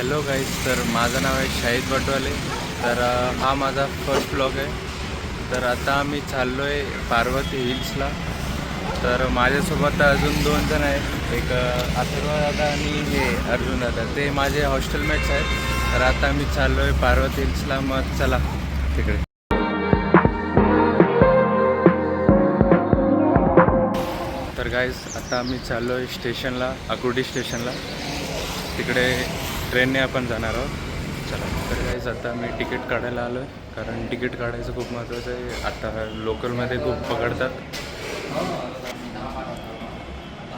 Hello guys, तर माझं नाव आहे शाहिद बटवाले. तर हा माझा फर्स्ट ब्लॉग आहे. तर आता आम्ही चाललो आहे पार्वती हिल्सला. तर माझ्यासोबत अजून 2 जण आहेत, एक अथर्व दादा आणि हे अर्जुन दादा, ते माझे हॉस्टेलमेट्स आहेत. तर आता आम्ही चाललो आहे पार्वती हिल्सला. मग चला तिकडे. तर गाईज आता आम्ही चाललो आहे स्टेशनला, आकुर्डी स्टेशनला. तिकडे ट्रेनने आपण जाणार आहोत. चला. तर गाईज आता मी तिकीट काढायला आलो आहे, कारण तिकीट काढायचं खूप महत्त्वाचं आहे. आता लोकलमध्ये खूप पकडतात.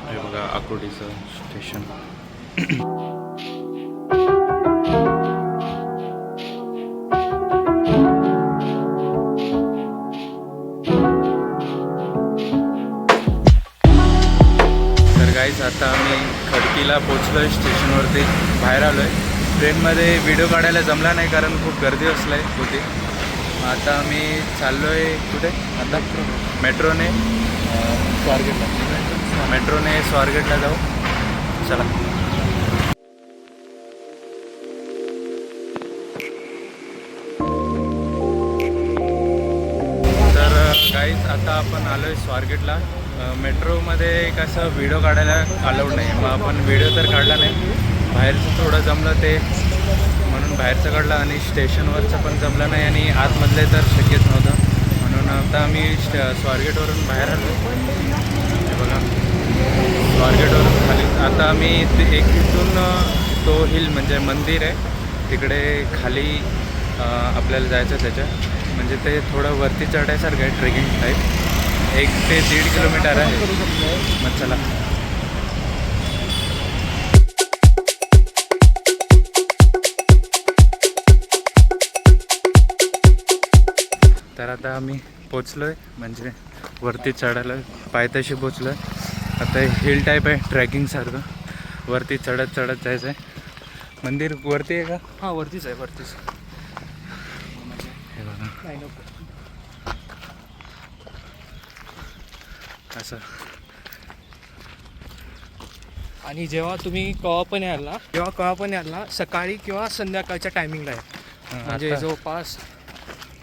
हे बघा आकुर्डीचं स्टेशन. तर गाईज आता आम्ही खडकीला पोचलो आहे, स्टेशनवरती बाहेर आलो आहे. ट्रेनमध्ये व्हिडिओ काढायला जमला नाही, कारण खूप गर्दी होती. आता आम्ही चाललो आहे कुठे आता? मेट्रोने स्वारगेटला जाऊ. चला. तर गाईज आता आपण आलो आहे स्वारगेटला. मेट्रोमध्ये कसं व्हिडिओ काढायला अलाउड नाही, मग आपण व्हिडिओ तर काढला नाही. बाहेरचं थोडं जमलं ते, म्हणून बाहेरचं काढलं, आणि स्टेशनवरचं पण जमलं नाही, आणि आतमधले तर शक्यच नव्हतं. म्हणून आता आम्ही स्वारगेटवरून बाहेर आलो. हे बघा, स्वारगेटवरून खाली आता आम्ही इथून तो हिल म्हणजे मंदिर आहे तिकडे खाली आपल्याला जायचं. त्याच्या म्हणजे ते थोडं वरती चढायसारखं आहे, ट्रेकिंग टाईप. 1 ते 1.5 किलोमीटर आहे. मग चला. तर आता आम्ही पोचलो आहे, म्हणजे वरती चढायला पायथ्याशी पोचलो आहे. आता हिल टाईप आहे, ट्रॅकिंगसारखं. वरती चढत जायचं आहे. मंदिर वरती आहे का? हां, वरतीच आहे, वरतीच. हे बघा असं. आणि जेव्हा तुम्ही केव्हा पण याल ना सकाळी किंवा संध्याकाळच्या टायमिंगला आहे. म्हणजे आता जवळपास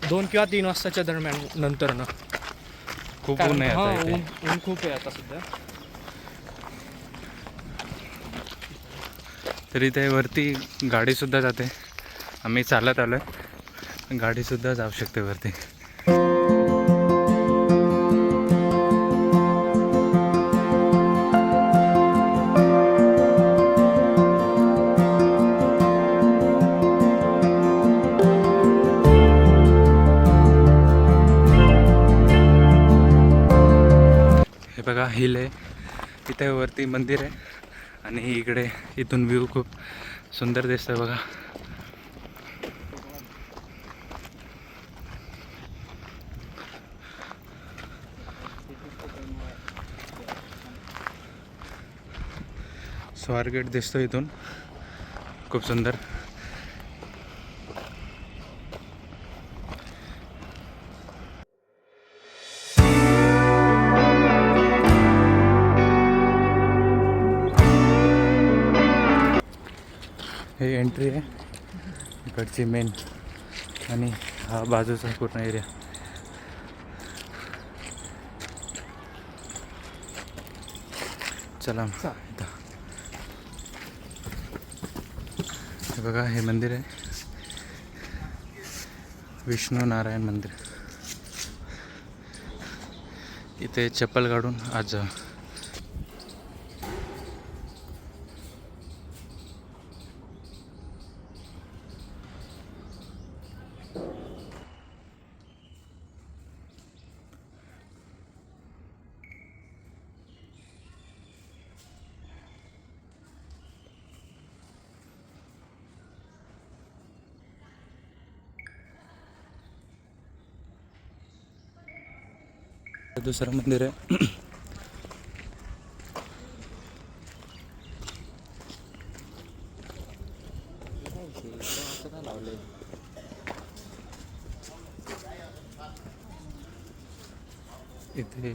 2 किंवा 3 वाजताच्या दरम्यान नंतर ना. खूप ऊन आहे आता इथे. ऊन खूप आहे आता सध्या. तरी ते वरती गाडीसुद्धा जाते. आम्ही चालत आलो आहे, गाडीसुद्धा जाऊ शकते वरती. हे बघा हिल आहे, इथे वरती मंदिर आहे, आणि इकडे इथून व्ह्यू खूप सुंदर दिसतोय बघा. स्वारगेट दिसतो इथून, खूप सुंदर. हे एंट्री आहे इकडची मेन, आणि हा बाजूचा पूर्ण एरिया. चला इथं. हे बघा, हे मंदिर आहे, विष्णू नारायण मंदिर. इथे चप्पल काढून आज जा. दुसरं मंदिर आहे. इथे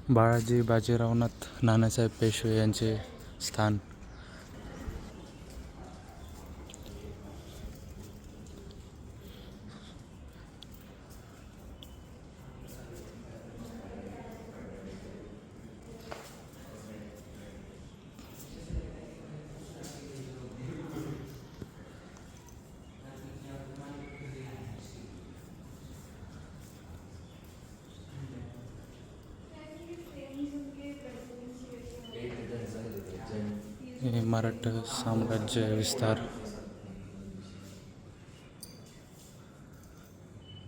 बाळाजी बाजीरावनाथ नानासाहेब पेशवे यांचे स्थान. हे मराठा साम्राज्य विस्तार,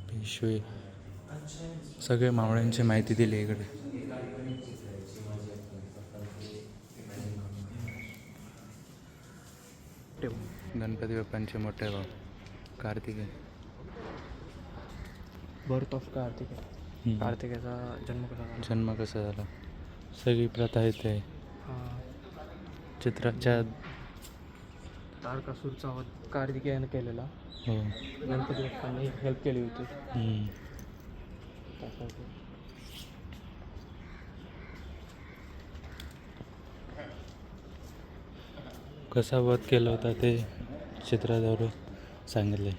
पेशवे, सगळे मावळ्यांची माहिती दिली इकडे. गणपती बाप्पांचे मोठे भाऊ कार्तिकेय. Birth of Kartikeya. कार्तिकेयचा जन्म कसा झाला? जन्म कसा झाला, सगळी प्रथा इथे आहे. चित्राच्या तारकासूरचा वध कार्तिकेयानं केलेला. हो. गणपती बाप्पांनी हेल्प केली होती. कसा वध केला होता ते चित्राद्वारे सांगितले.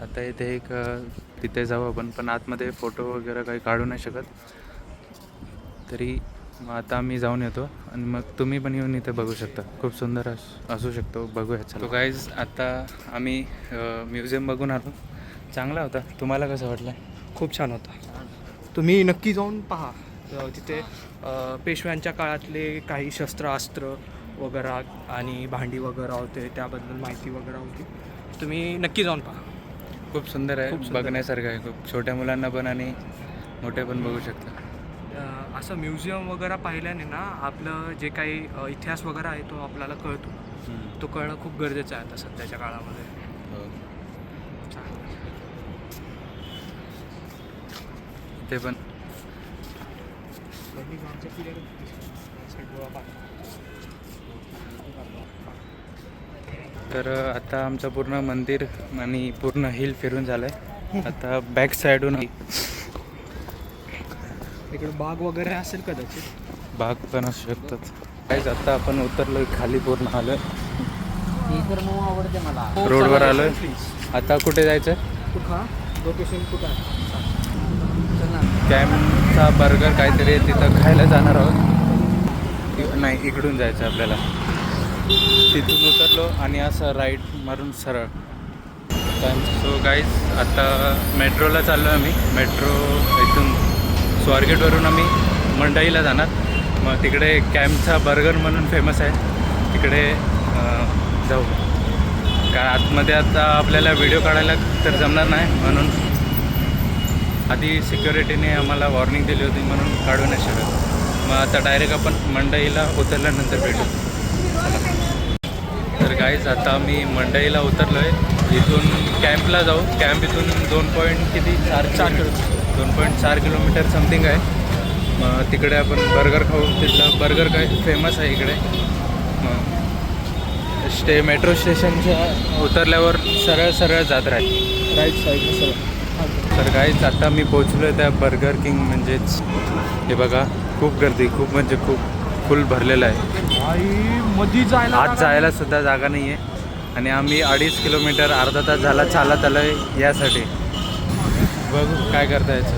आता इथे एक तिथे जाऊ आपण, पण आतमध्ये फोटो वगैरे काही काढू नाही शकत. तरी मग आता आम्ही जाऊन येतो आणि मग तुम्ही पण येऊन इथे बघू शकता. खूप सुंदर असू शकतो. बघूया चलो गाईज. आता आम्ही म्युझियम बघून आलो. चांगला होता. तुम्हाला कसं वाटलं? खूप छान होता. तुम्ही नक्की जाऊन पहा. तिथे पेशव्यांच्या काळातले काही शस्त्रास्त्र वगैरे आणि भांडी वगैरे होते, त्याबद्दल माहिती वगैरे होती. तुम्ही नक्की जाऊन पहा. खूप सुंदर आहे. खूप सुंदर बघण्यासारखं आहे. खूप छोट्या मुलांना पण आणि मोठे पण बघू शकता. असं म्युझियम वगैरे पाहिल्याने ना आपलं जे काही इतिहास वगैरे आहे तो आपल्याला कळतो. तो कळणं खूप गरजेचं आहे आता सध्याच्या काळामध्ये. हो. ते पण तर आता आमचं पूर्ण मंदिर आणि पूर्ण हिल फिरून झालं आहे. आता बॅक साईडून इकडे बाग वगैरे असेल कदाचित. बाग पण असू शकतात. काहीच आता आपण उतरलो खाली, पूर्ण आलो आवडते मला. रोडवर आलोय. आता कुठे जायचं? कुठं लोकेशन कुठं आहे? कॅम्पचा बर्गर काहीतरी आहे, तिथं खायला जाणार आहोत. नाही, इकडून जायचं आपल्याला. तिथून उतरलो आणि असं राईट मारून सरळ. सो गाईज आता मेट्रोला चाललो आम्ही. मेट्रो इथून स्वारगेटवरून आम्ही मंडईला जाणार. मग तिकडे कॅम्पचा बर्गर म्हणून फेमस आहे, तिकडे जाऊ. कारण आतमध्ये आता आपल्याला व्हिडिओ काढायला तर जमणार नाही, म्हणून आधी सिक्युरिटीने आम्हाला वॉर्निंग दिली होती, म्हणून काढू नाही शकत. मग आता डायरेक्ट आपण मंडईला उतरल्यानंतर भेटू. तर गाईज आता आम्ही मंडईला उतरलो आहे. इथून कॅम्पला जाऊ. कॅम्प इथून 2.4 किलोमीटर समथिंग आहे. मग तिकडे आपण बर्गर खाऊ. तिथला बर्गर काय फेमस आहे इकडे. मग मेट्रो स्टेशनच्या उतरल्यावर सरळ जात राहील राईट साईडला सरळ. तर गाईज आता मी पोचलो आहे त्या बर्गर किंग. म्हणजेच हे बघा, खूप गर्दी, खूप म्हणजे खूप फुल भरलेलं आहे. मध्ये आत जायला सुद्धा जागा नाही आहे. आणि आम्ही 2.5 किलोमीटर अर्धा तास झाला चालत आलो आहे यासाठी. बघू काय करता यायचं.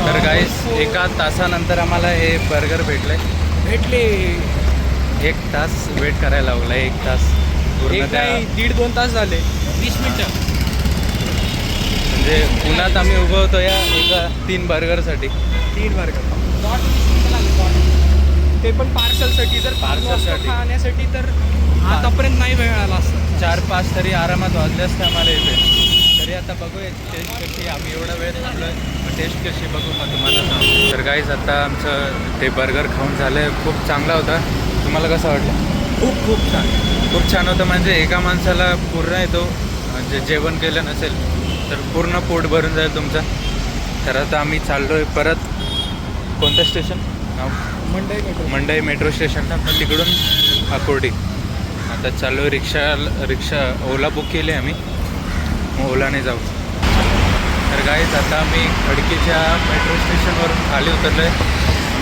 तर गाईस एका तासानंतर आम्हाला हे बर्गर भेटले. 1 तास वेट करायला लागला. 1 तास पूर्ण. 1.5-2 तास झाले. 20 मिनटं म्हणजे पुण्यात आम्ही उभं होतो या एका 3 बर्गरसाठी. 3 बर्गर. ते पण पार्सलसाठी. जर पार्सलसाठी. खाण्यासाठी तर आतापर्यंत नाही मिळाला असं. 4-5 तरी आरामात वाजले असते आम्हाला इथे. तरी आता बघूया टेस्ट कशी. आम्ही एवढा वेळ थांबलोय, मग टेस्ट कशी बघू मग तुम्हाला सांगू. तर गाईज आता आमचं ते बर्गर खाऊन झालं, खूप चांगला होता. तुम्हाला कसं वाटलं? खूप छान. खूप छान होतं. म्हणजे एका माणसाला पूर्ण येतो, म्हणजे जेवण केलं नसेल तर पूर्ण पोट भरून जाईल तुमचं. तर आता आम्ही चाललो आहे परत. कोणतं स्टेशन? मंडई मेट्रो स्टेशनला, पण तिकडून आकुर्डी. आता चाललो आहे रिक्षा ओला बुक केली आम्ही, मग ओलाने जाऊ. तर गाईज आता आम्ही खडकीच्या मेट्रो स्टेशनवरून खाली उतरलो आहे.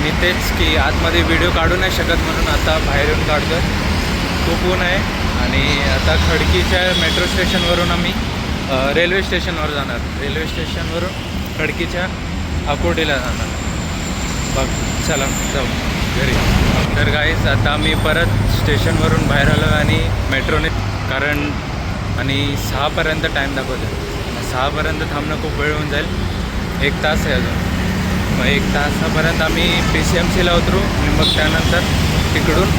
मी तेच की आतमध्ये व्हिडिओ काढू नाही शकत म्हणून आता बाहेर येऊन काढतो आहे. खूप ऊन आहे. आणि आता खडकीच्या मेट्रो स्टेशनवरून आम्ही रेल्वे स्टेशनवर जाणार. रेल्वे स्टेशनवरून खडकीच्या आकुर्डीला जाणार. बघ चला जाऊ घरी. तर गाईज आता आम्ही परत स्टेशनवरून बाहेर आलो आणि मेट्रोने, कारण आणि 6पर्यंत टाईम दाखवतो. 6पर्यंत थांबणं खूप वेळ होऊन जाईल. 1 तास आहे अजून. मग 1 तासापर्यंत आम्ही PCMCला उतरू आणि मग त्यानंतर तिकडून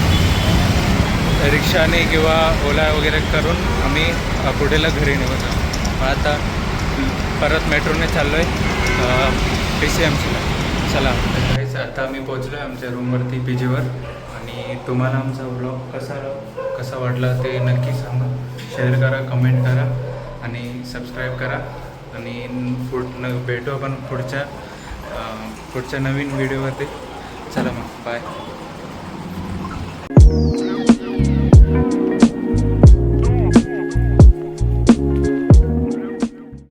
रिक्षाने किंवा ओला वगैरे करून आम्ही आकुर्डीला घरी निघून जाऊ. मग आता परत मेट्रोने चाललो आहे PCMCला. चला आता आम्ही पोचलो आहे आमच्या रूमवरती PGवर. आणि तुम्हाला आमचा व्लॉग कसा वाटला ते नक्की सांगा. शेअर करा, कमेंट करा आणि सबस्क्राईब करा. आणि भेटू आपण पुढच्या नवीन व्हिडिओवरती. चला मग बाय.